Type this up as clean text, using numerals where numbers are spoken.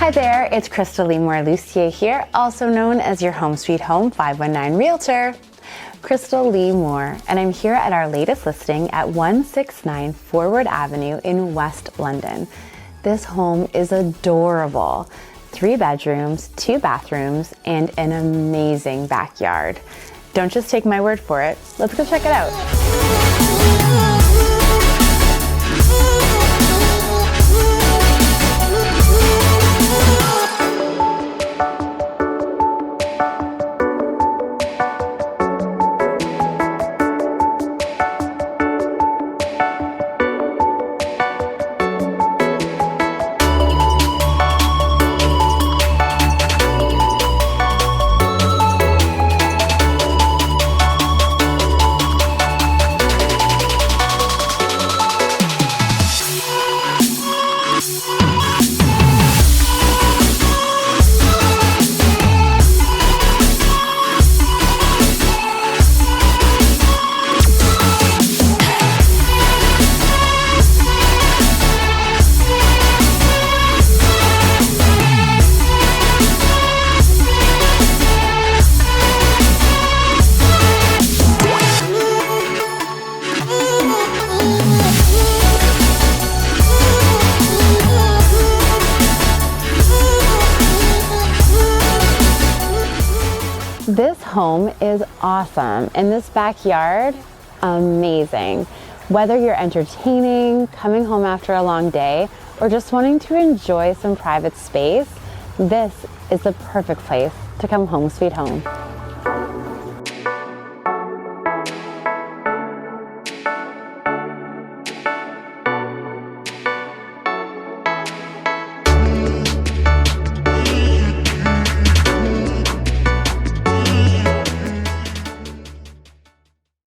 Hi there, it's Crystal Lee-Moore-Lucier here, also known as your Home Sweet Home 519 Realtor. Crystal Lee Moore, and I'm here at our latest listing at 169 Forward Avenue in West London. This home is adorable. 3 bedrooms, 2 bathrooms, and an amazing backyard. Don't just take my word for it. Let's go check it out. This home is awesome, and this backyard, amazing. Whether you're entertaining, coming home after a long day, or just wanting to enjoy some private space, this is the perfect place to come home sweet home.